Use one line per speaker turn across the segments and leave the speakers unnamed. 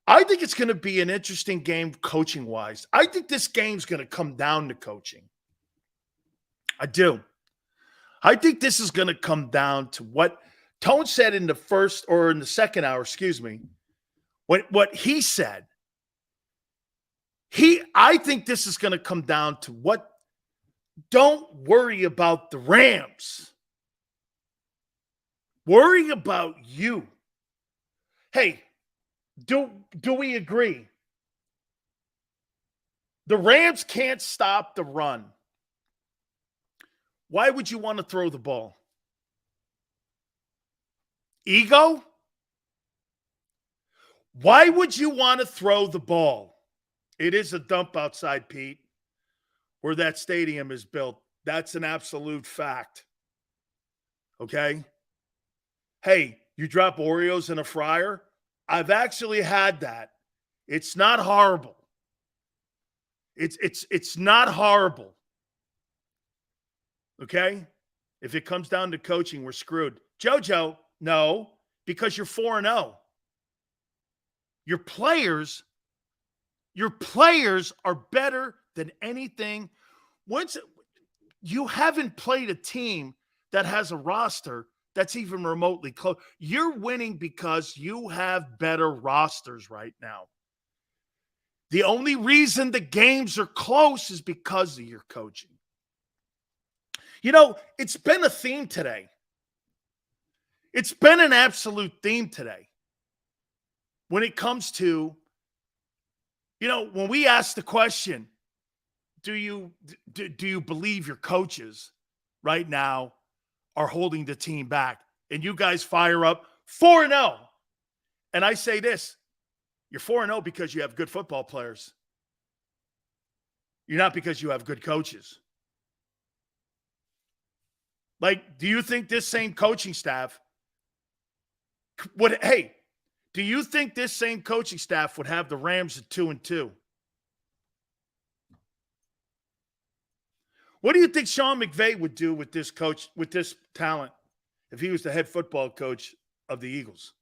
I think it's going to be an interesting game coaching-wise. I think this game's going to come down to coaching. I do. I think this is going to come down to what Tone said in the first or in the second hour, excuse me. What he said. I think this is going to come down to what. Don't worry about the Rams. Worry about you. Hey, do we agree? The Rams can't stop the run. Why would you want to throw the ball? Ego? Why would you want to throw the ball? It is a dump outside, Pete, where that stadium is built. That's an absolute fact. Okay? Hey, you drop Oreos in a fryer? I've actually had that. It's not horrible. It's not horrible. Okay? If it comes down to coaching, we're screwed. JoJo, no, because you're 4-0. Your players are better than anything. Once you haven't played a team that has a roster that's even remotely close. You're winning because you have better rosters right now. The only reason the games are close is because of your coaching. You know, it's been a theme today. It's been an absolute theme today. When it comes to, you know, when we ask the question, do you believe your coaches right now are holding the team back? And you guys fire up 4-0. And I say this, you're 4-0 because you have good football players. You're not because you have good coaches. Like, do you think this same coaching staff would, do you think this same coaching staff would have the Rams at 2-2? What do you think Sean McVay would do with this coach, with this talent, if he was the head football coach of the Eagles?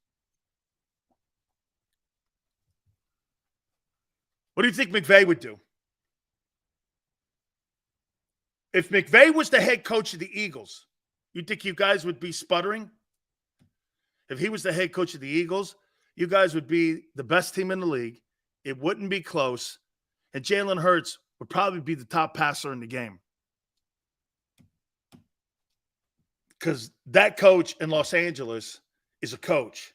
What do you think McVay would do? If McVay was the head coach of the Eagles, you think you guys would be sputtering? If he was the head coach of the Eagles, you guys would be the best team in the league. It wouldn't be close. And Jalen Hurts would probably be the top passer in the game. Because that coach in Los Angeles is a coach.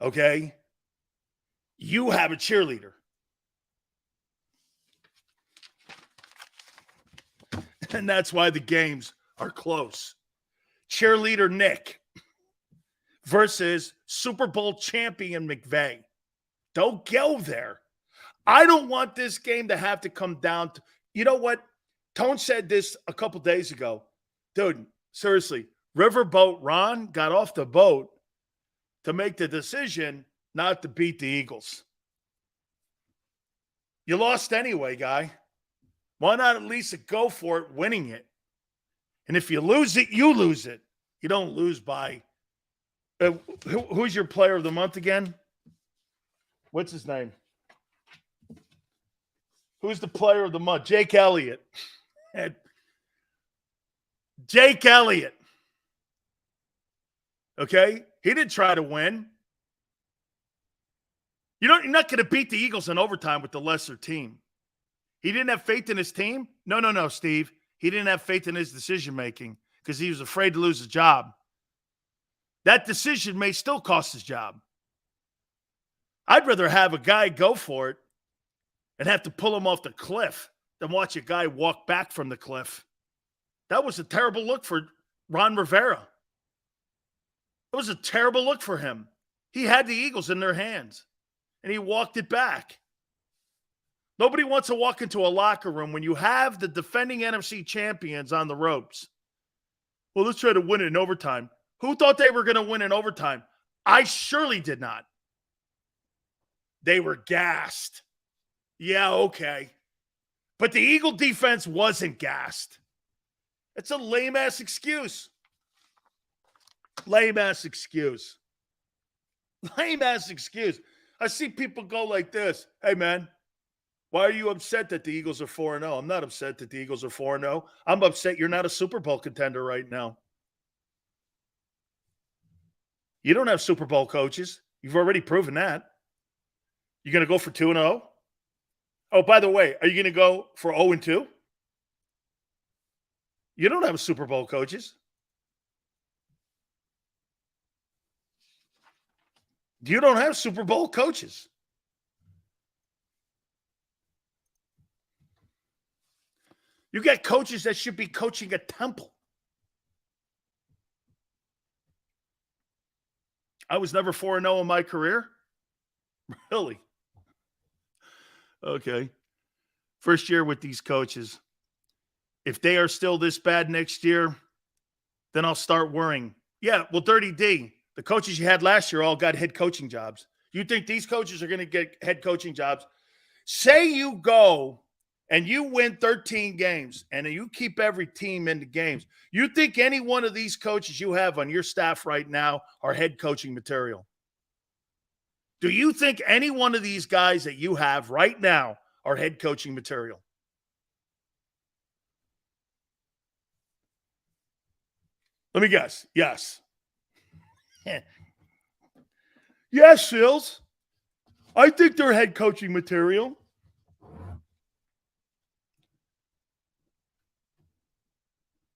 Okay? You have a cheerleader. And that's why the games are close. Cheerleader Nick versus Super Bowl champion McVay. Don't go there. I don't want this game to have to come down to, you know what? Tone said this a couple days ago. Dude, seriously, Riverboat Ron got off the boat to make the decision not to beat the Eagles. You lost anyway, guy. Why not at least go for it, winning it? And if you lose it, you lose it. You don't lose by who's your player of the month again? What's his name? Who's the player of the month? Jake Elliott. Jake Elliott. Okay? He didn't try to win. You're not going to beat the Eagles in overtime with the lesser team. He didn't have faith in his team? No, Steve. He didn't have faith in his decision-making because he was afraid to lose his job. That decision may still cost his job. I'd rather have a guy go for it and have to pull him off the cliff than watch a guy walk back from the cliff. That was a terrible look for Ron Rivera. It was a terrible look for him. He had the Eagles in their hands, and he walked it back. Nobody wants to walk into a locker room when you have the defending NFC champions on the ropes. Well, let's try to win it in overtime. Who thought they were going to win in overtime? I surely did not. They were gassed. Yeah, okay. But the Eagle defense wasn't gassed. It's a lame-ass excuse. Lame-ass excuse. Lame-ass excuse. I see people go like this. Hey, man, why are you upset that the Eagles are 4-0? I'm not upset that the Eagles are 4-0. I'm upset you're not a Super Bowl contender right now. You don't have Super Bowl coaches. You've already proven that. You're going to go for 2-0? Oh, by the way, are you going to go for 0-2? You don't have Super Bowl coaches. You don't have Super Bowl coaches. You got coaches that should be coaching a temple. I was never 4-0 in my career. Really? Okay. First year with these coaches. If they are still this bad next year, then I'll start worrying. Yeah, well, Dirty D, the coaches you had last year all got head coaching jobs. You think these coaches are going to get head coaching jobs? Say you go and you win 13 games and you keep every team in the games. You think any one of these coaches you have on your staff right now are head coaching material? Do you think any one of these guys that you have right now are head coaching material? Let me guess. Yes. Yes, Sills. I think they're head coaching material.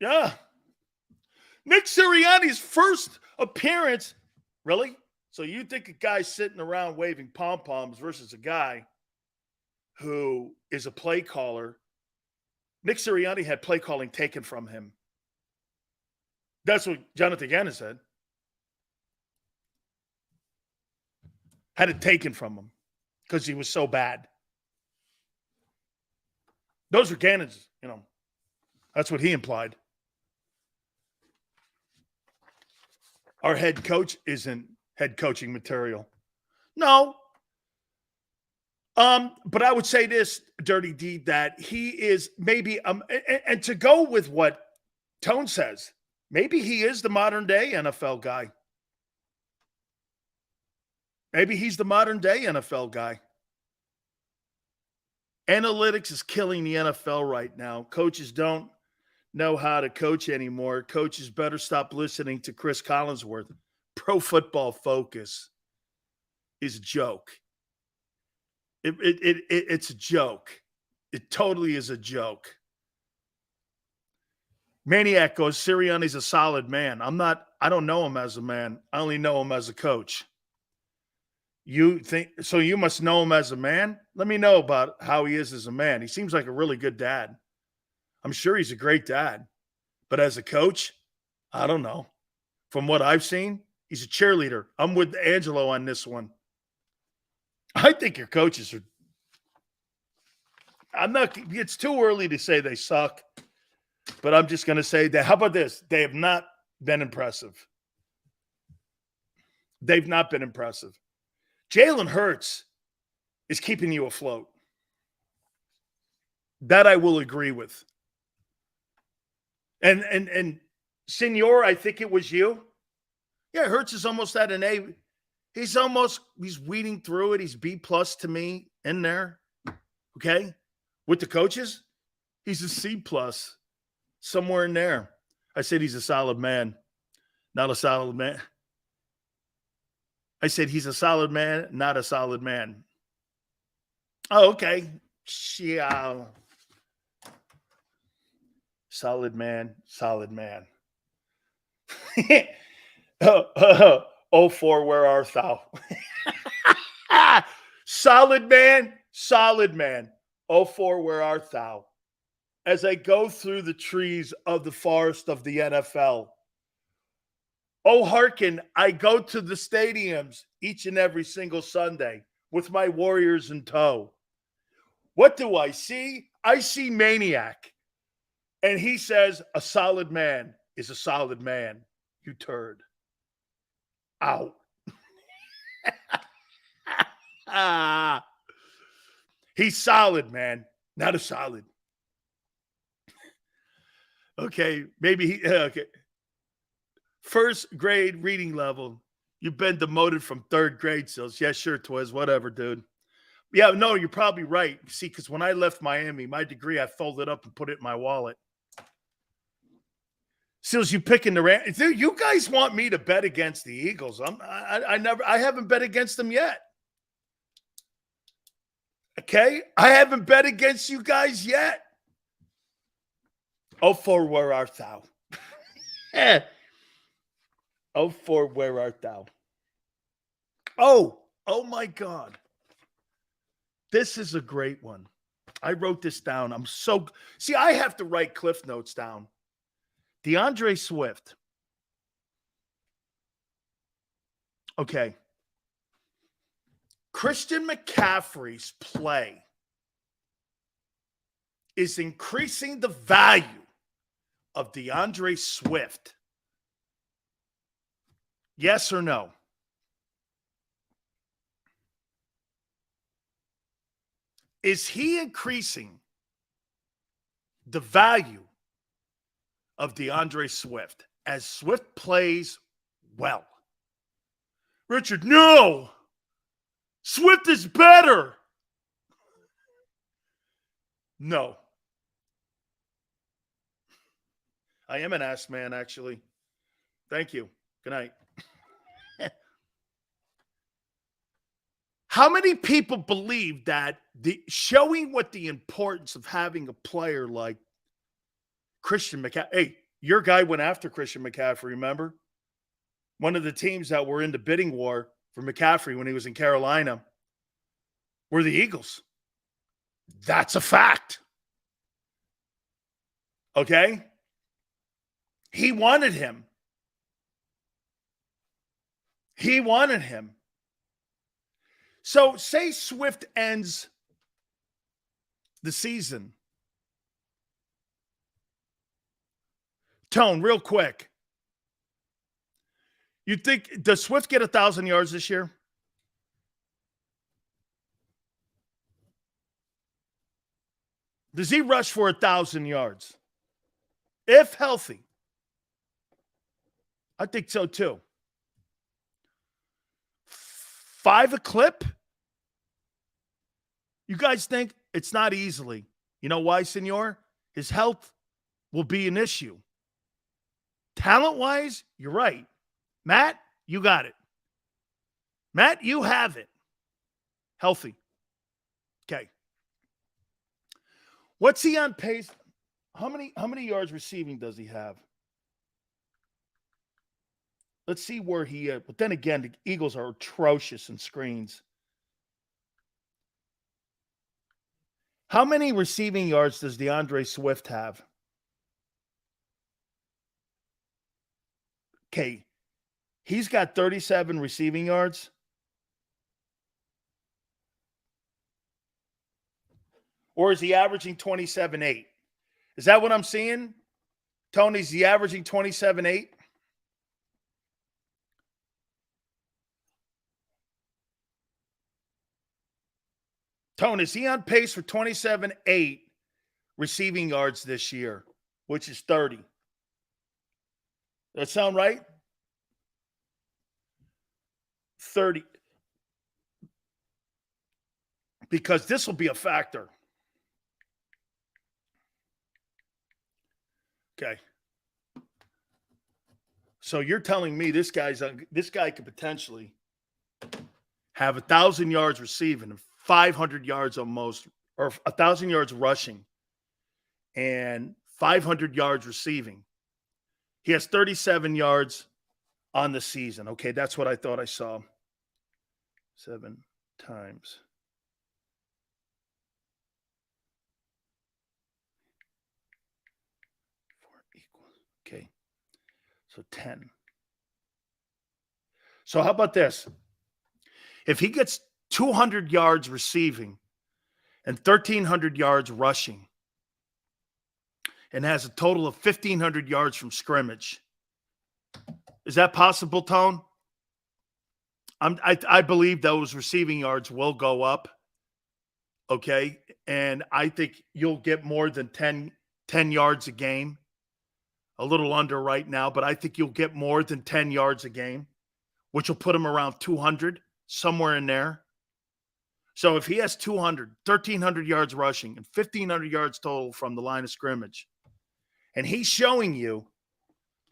Yeah. Nick Sirianni's first appearance. Really? So you think a guy sitting around waving pom-poms versus a guy who is a play caller? Nick Sirianni had play calling taken from him. That's what Jonathan Gannon said. Had it taken from him because he was so bad. Those are Gannon's, that's what he implied. Our head coach isn't head coaching material. No. But I would say this, Dirty D, that he is maybe, and to go with what Tone says, maybe he is the modern day NFL guy. Maybe he's the modern day NFL guy. Analytics is killing the NFL right now. Coaches don't know how to coach anymore. Coaches better stop listening to Chris Collinsworth. Pro Football Focus is a joke. It's a joke. It totally is a joke. Maniac goes, Sirianni's a solid man. I don't know him as a man. I only know him as a coach. You think so? You must know him as a man. Let me know about how he is as a man. He seems like a really good dad. I'm sure he's a great dad, but as a coach, I don't know. From what I've seen, he's a cheerleader. I'm with Angelo on this one. I think your coaches are. It's too early to say they suck, but I'm just going to say that. How about this? They have not been impressive. They've not been impressive. Jalen Hurts is keeping you afloat. That I will agree with. And Senor, I think it was you. Yeah, Hurts is almost at an A. He's weeding through it. He's B+ to me in there. Okay? With the coaches, he's a C+, somewhere in there. I said he's a solid man, not a solid man. I said he's a solid man, not a solid man. Oh, okay. Yeah. Solid man, solid man. 04, where art thou? Solid man, solid man. 04, where art thou? As I go through the trees of the forest of the NFL. Oh, hearken, I go to the stadiums each and every single Sunday with my Warriors in tow. What do I see? I see Maniac. And he says, a solid man is a solid man. You turd. Ow. He's solid, man. Not a solid. Okay, maybe he, okay. First grade reading level. You've been demoted from third grade, Sills. Yeah, sure, Twiz. Whatever, dude. Yeah, no, you're probably right. See, because when I left Miami, my degree, I folded up and put it in my wallet. Sills, you picking the Rams? Dude, you guys want me to bet against the Eagles? I haven't bet against them yet. Okay, I haven't bet against you guys yet. Oh, for where art thou? Oh, for where art thou? Oh my God. This is a great one. I wrote this down. I have to write Cliff Notes down. DeAndre Swift. Okay. Christian McCaffrey's play is increasing the value of DeAndre Swift. Yes or no? Is he increasing the value of DeAndre Swift as Swift plays well? Richard, no. Swift is better. No. I am an ass man, actually. Thank you. Good night. How many people believe that showing what the importance of having a player like Christian McCaffrey? Hey, your guy went after Christian McCaffrey, remember? One of the teams that were in the bidding war for McCaffrey when he was in Carolina were the Eagles. That's a fact. Okay? He wanted him. He wanted him. So say Swift ends the season. Tone, real quick. You think, does Swift get 1,000 yards this year? Does he rush for 1,000 yards? If healthy. I think so too. 5 a clip? You guys think? It's not easily. You know why, senor? His health will be an issue. Talent-wise, you're right. Matt, you got it. Matt, you have it. Healthy. Okay. What's he on pace? How many yards receiving does he have? Let's see where he is. But then again, the Eagles are atrocious in screens. How many receiving yards does DeAndre Swift have? Okay. He's got 37 receiving yards. Or is he averaging 27.8? Is that what I'm seeing? Tony's he averaging 27.8? Tony, is he on pace for 27.8 receiving yards this year, which is 30? That sound right? 30. Because this will be a factor. Okay. So you're telling me this guy could potentially have 1,000 yards receiving and 500 yards almost, or 1,000 yards rushing and 500 yards receiving. He has 37 yards on the season. Okay, that's what I thought I saw. 7 times. Okay. So 10. So how about this? If he gets 200 yards receiving and 1,300 yards rushing and has a total of 1,500 yards from scrimmage, is that possible, Tone? I believe those receiving yards will go up. Okay. And I think you'll get more than 10 yards a game. A little under right now, but I think you'll get more than 10 yards a game which will put him around 200, somewhere in there. So if he has 200, 1,300 yards rushing and 1,500 yards total from the line of scrimmage, and he's showing you,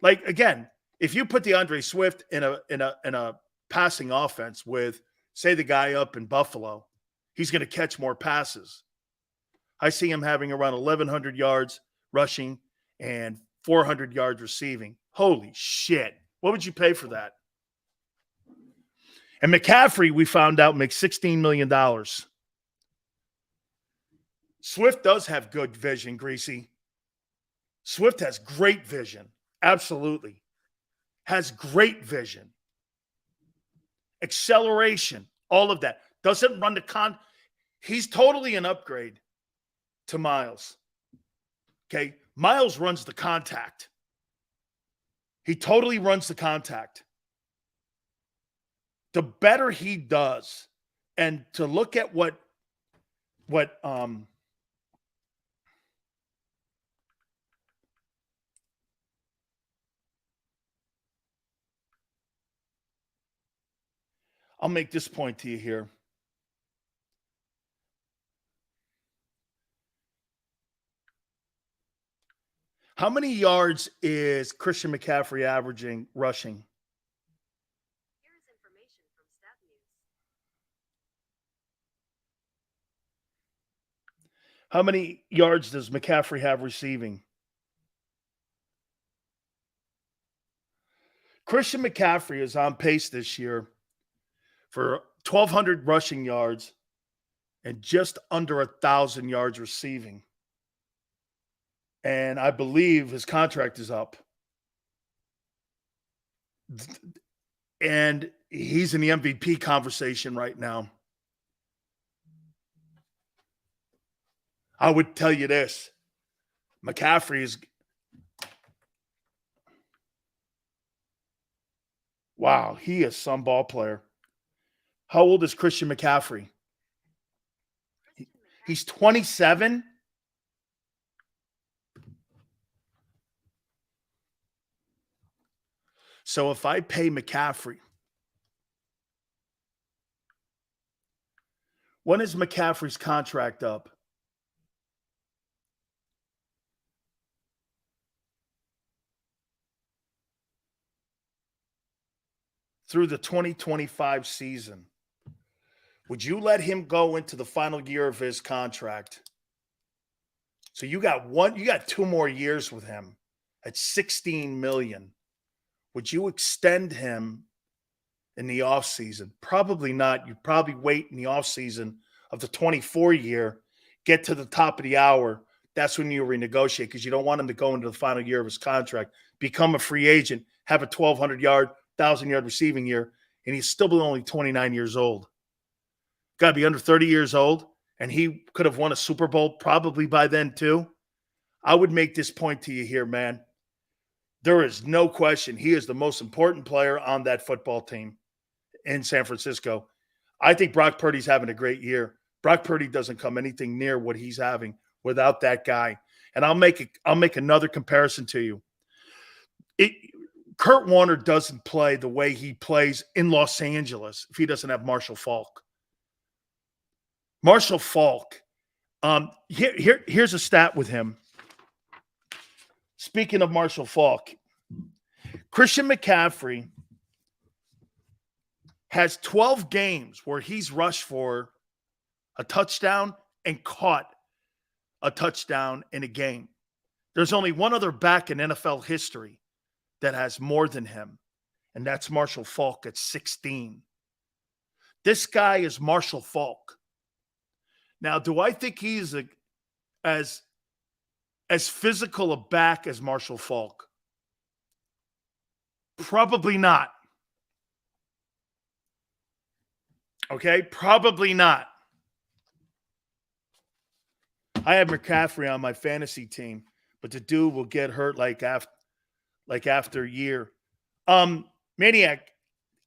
like, again, if you put DeAndre Swift in a passing offense with, say, the guy up in Buffalo, he's going to catch more passes. I see him having around 1,100 yards rushing and 400 yards receiving. Holy shit. What would you pay for that? And McCaffrey, we found out, makes $16 million. Swift does have good vision, Greasy. Swift has great vision. Absolutely. Has great vision. Acceleration, all of that. Doesn't run the He's totally an upgrade to Miles. Okay? Miles runs the contact. He totally runs the contact. The better he does, and to look at what I'll make this point to you here. How many yards is Christian McCaffrey averaging rushing?
Here's information from Stat News.
How many yards does McCaffrey have receiving? Christian McCaffrey is on pace this year for 1,200 rushing yards and just under 1,000 yards receiving. And I believe his contract is up. And he's in the MVP conversation right now. I would tell you this. McCaffrey is... Wow, he is some ball player. How old is Christian McCaffrey? He's 27. So if I pay McCaffrey, when is McCaffrey's contract up? Through the 2025 season. Would you let him go into the final year of his contract? So you got 2 more years with him at $16 million. Would you extend him in the offseason? Probably not. You'd probably wait in the offseason of the 24 year, get to the top of the hour. That's when you renegotiate, because you don't want him to go into the final year of his contract, become a free agent, have a 1,200-yard, 1,000-yard receiving year, and he's still only 29 years old. Got to be under 30 years old, and he could have won a Super Bowl probably by then too. I would make this point to you here, man. There is no question he is the most important player on that football team in San Francisco. I think Brock Purdy's having a great year. Brock Purdy doesn't come anything near what he's having without that guy. And I'll make another comparison to you. Kurt Warner doesn't play the way he plays in Los Angeles if he doesn't have Marshall Faulk. Marshall Faulk. Here's a stat with him. Speaking of Marshall Faulk, Christian McCaffrey has 12 games where he's rushed for a touchdown and caught a touchdown in a game. There's only one other back in NFL history that has more than him, and that's Marshall Faulk at 16. This guy is Marshall Faulk. Now, do I think he's as physical a back as Marshall Faulk? Probably not. Okay? Probably not. I have McCaffrey on my fantasy team, but the dude will get hurt like after a year. Maniac,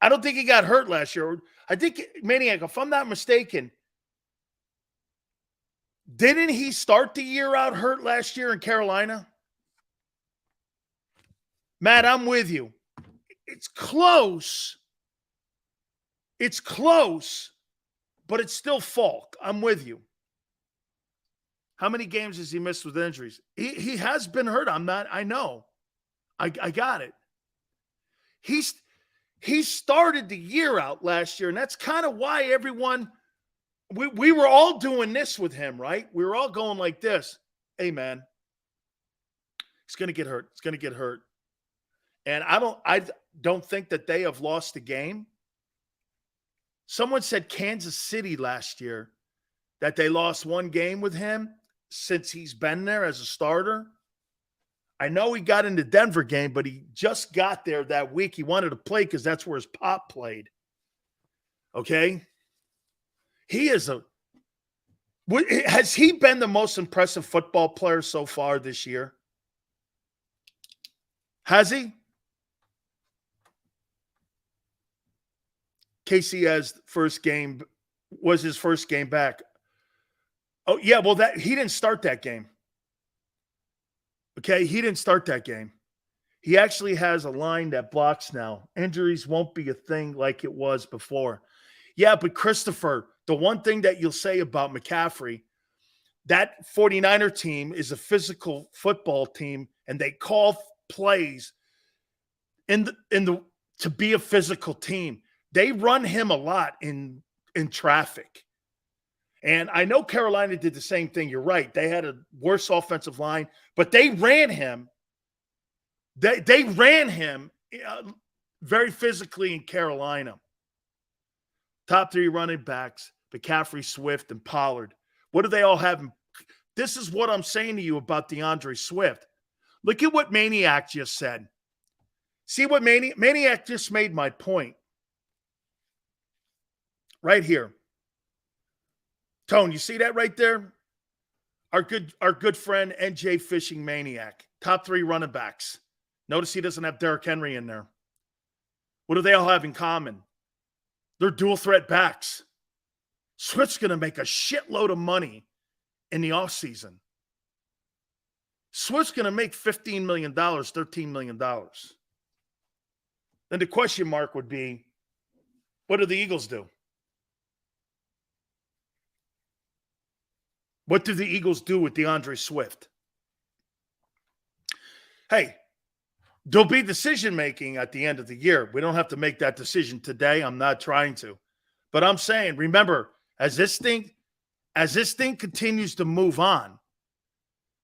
I don't think he got hurt last year. I think, Maniac, if I'm not mistaken, didn't he start the year out hurt last year in Carolina? Matt, I'm with you. It's close, It's close, but it's still Falk. I'm with you. How many games has he missed with injuries? He has been hurt. I know. I got it. He started the year out last year, and that's kind of why everyone we were all doing this with him, right? We were all going like this. Hey, man, he's going to get hurt. It's going to get hurt. And I don't think that they have lost a game. Someone said Kansas City last year that they lost one game with him since he's been there as a starter. I know he got in the Denver game, but he just got there that week. He wanted to play because that's where his pop played. Okay? Has he been the most impressive football player so far this year? Has he? Casey was his first game back. Oh, yeah, well, he didn't start that game. Okay, he didn't start that game. He actually has a line that blocks now. Injuries won't be a thing like it was before. Yeah, but Christopher, the one thing that you'll say about McCaffrey, that 49er team is a physical football team, and they call plays to be a physical team. They run him a lot in traffic. And I know Carolina did the same thing. You're right. They had a worse offensive line, but they ran him. They ran him very physically in Carolina. Top three running backs, McCaffrey, Swift, and Pollard. What do they all have? This is what I'm saying to you about DeAndre Swift. Look at what Maniac just said. See what Maniac just made my point. Right here. Tone, you see that right there? Our good friend NJ Fishing Maniac. Top three running backs. Notice he doesn't have Derrick Henry in there. What do they all have in common? They're dual threat backs. Swift's going to make a shitload of money in the offseason. Swift's going to make $15 million, $13 million. Then the question mark would be, what do the Eagles do? What do the Eagles do with DeAndre Swift? Hey, there'll be decision-making at the end of the year. We don't have to make that decision today. I'm not trying to. But I'm saying, remember, as this thing continues to move on,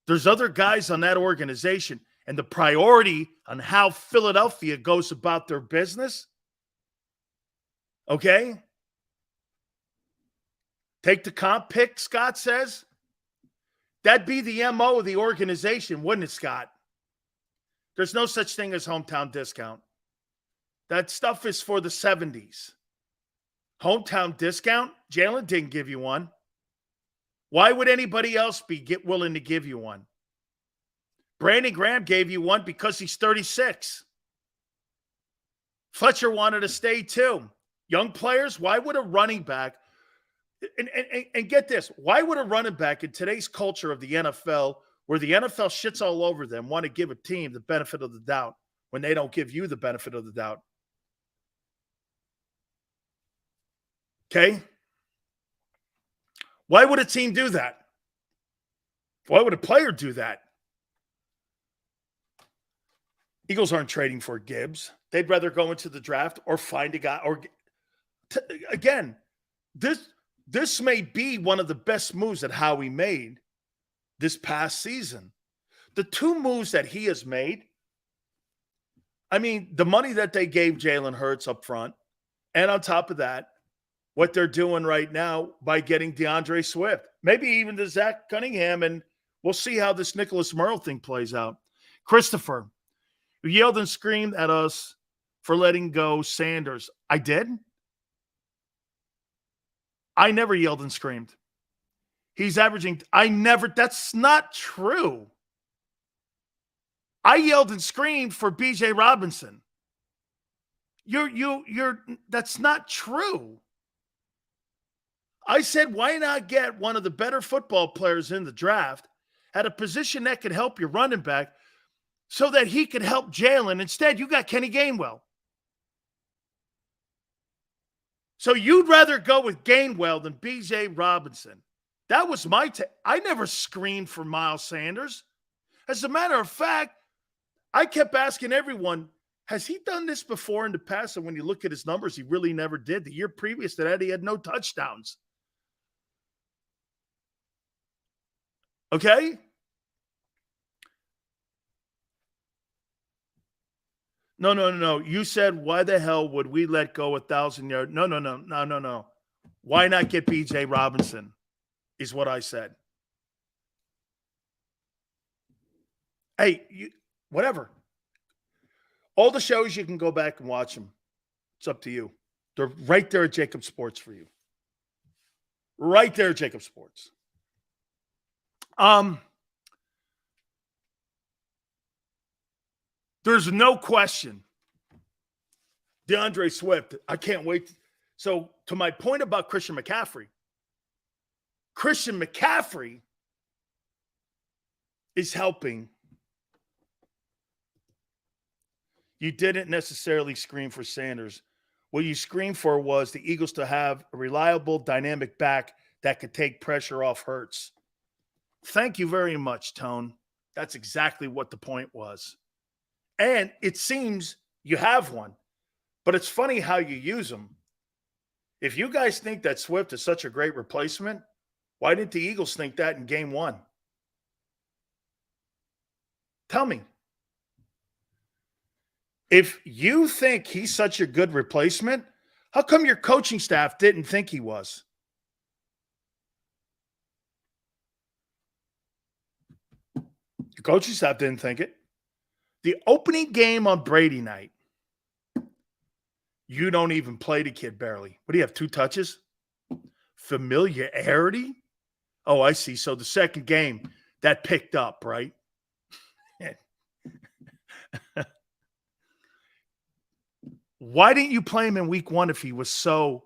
there's other guys on that organization, and the priority on how Philadelphia goes about their business, okay? Take the comp pick, Scott says. That'd be the MO of the organization, wouldn't it, Scott? There's no such thing as hometown discount. That stuff is for the 70s. Hometown discount? Jalen didn't give you one. Why would anybody else be willing to give you one? Brandon Graham gave you one because he's 36. Fletcher wanted to stay too. Young players, why would a running back, and get this, why would a running back in today's culture of the NFL, where the NFL shits all over them, want to give a team the benefit of the doubt when they don't give you the benefit of the doubt? Okay? Why would a team do that? Why would a player do that? Eagles aren't trading for Gibbs. They'd rather go into the draft or find a guy. Again, this may be one of the best moves that Howie made this past season. The two moves that he has made, I mean, the money that they gave Jalen Hurts up front, and on top of that, what they're doing right now by getting DeAndre Swift, maybe even to Zach Cunningham, and we'll see how this Nicholas Merle thing plays out. Christopher, you yelled and screamed at us for letting go Sanders. I did? I never yelled and screamed. He's averaging, that's not true. I yelled and screamed for BJ Robinson. That's not true. I said, why not get one of the better football players in the draft at a position that could help your running back so that he could help Jalen? Instead, you got Kenny Gainwell. So you'd rather go with Gainwell than B.J. Robinson. That was my take. I never screened for Miles Sanders. As a matter of fact, I kept asking everyone, has he done this before in the past? And when you look at his numbers, he really never did. The year previous to that, he had no touchdowns. Okay? No. You said, why the hell would we let go 1,000 yards? No. Why not get B.J. Robinson is what I said. Hey, whatever. All the shows, you can go back and watch them. It's up to you. They're right there at JAKIB Sports for you. Right there at JAKIB Sports. There's no question. DeAndre Swift, I can't wait. So, to my point about Christian McCaffrey is helping. You didn't necessarily screen for Sanders. What you screened for was the Eagles to have a reliable, dynamic back that could take pressure off Hurts. Thank you very much, Tone. That's exactly what the point was. And it seems you have one. But it's funny how you use them. If you guys think that Swift is such a great replacement, why didn't the Eagles think that in game one? Tell me. If you think he's such a good replacement, how come your coaching staff didn't think he was? Your coaching staff didn't think it. The opening game on Brady night, you don't even play the kid barely. What do you have, 2 touches? Familiarity? Oh, I see. So the second game, that picked up, right? Why didn't you play him in week 1 if he was so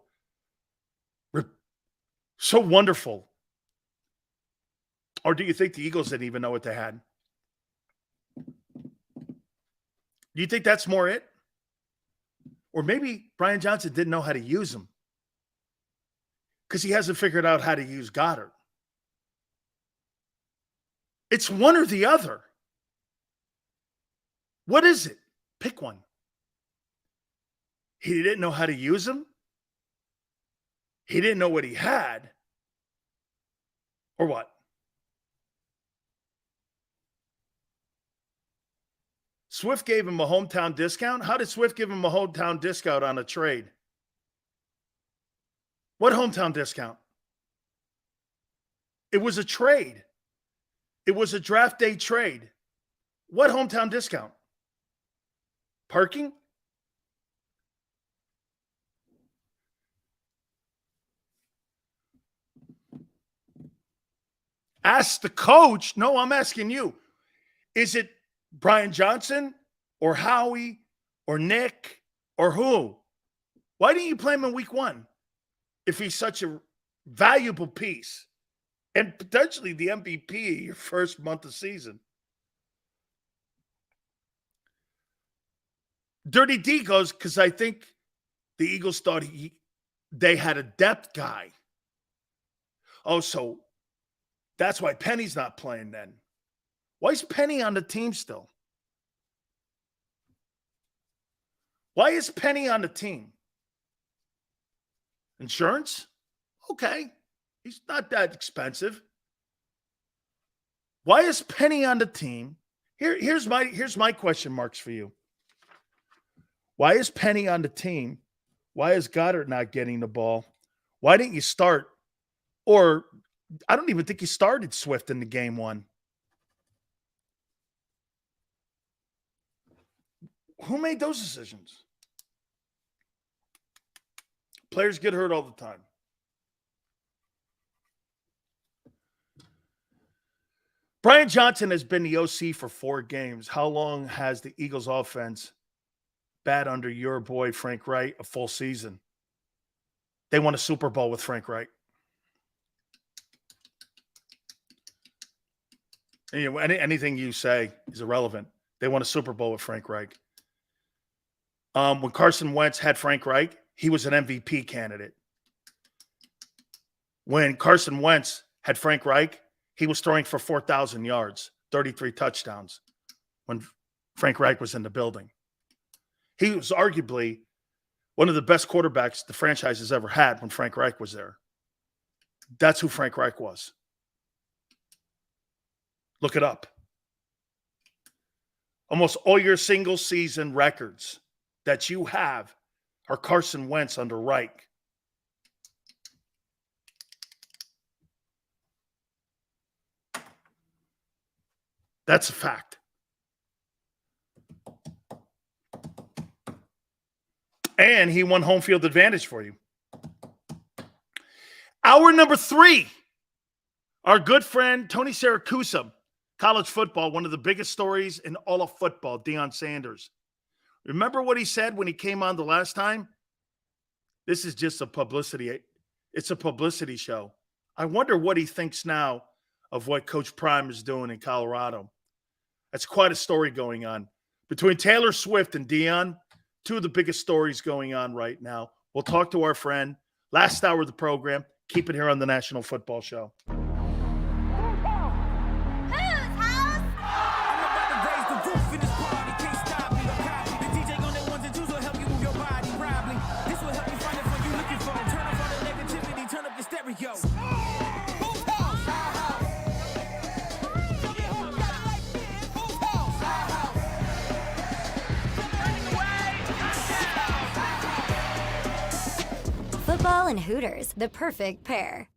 wonderful? Or do you think the Eagles didn't even know what they had? Do you think that's more it? Or maybe Brian Johnson didn't know how to use him because he hasn't figured out how to use Goddard. It's one or the other. What is it? Pick one. He didn't know how to use him. He didn't know what he had. Or what? Swift gave him a hometown discount? How did Swift give him a hometown discount on a trade? What hometown discount? It was a trade. It was a draft day trade. What hometown discount? Parking? Ask the coach. No, I'm asking you. Is it Brian Johnson or Howie or Nick or who? Why didn't you play him in week 1 if he's such a valuable piece and potentially the MVP of your first month of season? Dirty D goes, because I think the Eagles thought they had a depth guy. Oh, so that's why Penny's not playing then. Why is Penny on the team still? Why is Penny on the team? Insurance? Okay. He's not that expensive. Why is Penny on the team? Here's my question marks for you. Why is Penny on the team? Why is Goddard not getting the ball? Why didn't you start? Or I don't even think you started Swift in the game 1. Who made those decisions? Players get hurt all the time. Brian Johnson has been the OC for 4 games. How long has the Eagles offense bad under your boy Frank Wright? A full season. They won a Super Bowl with Frank Wright. Anyway, anything you say is irrelevant. They won a Super Bowl with Frank Reich. When Carson Wentz had Frank Reich, he was an MVP candidate. When Carson Wentz had Frank Reich, he was throwing for 4,000 yards, 33 touchdowns when Frank Reich was in the building. He was arguably one of the best quarterbacks the franchise has ever had when Frank Reich was there. That's who Frank Reich was. Look it up. Almost all your single season records that you have are Carson Wentz under Reich. That's a fact. And he won home field advantage for you. Hour number 3. Our good friend Tony Siracusa, college football, one of the biggest stories in all of football, Deion Sanders. Remember what he said when he came on the last time? This is just a publicity. It's a publicity show. I wonder what he thinks now of what Coach Prime is doing in Colorado. That's quite a story going on. Between Taylor Swift and Deion, two of the biggest stories going on right now. We'll talk to our friend. Last hour of the program. Keep it here on the National Football Show.
Football and Hooters, the perfect pair.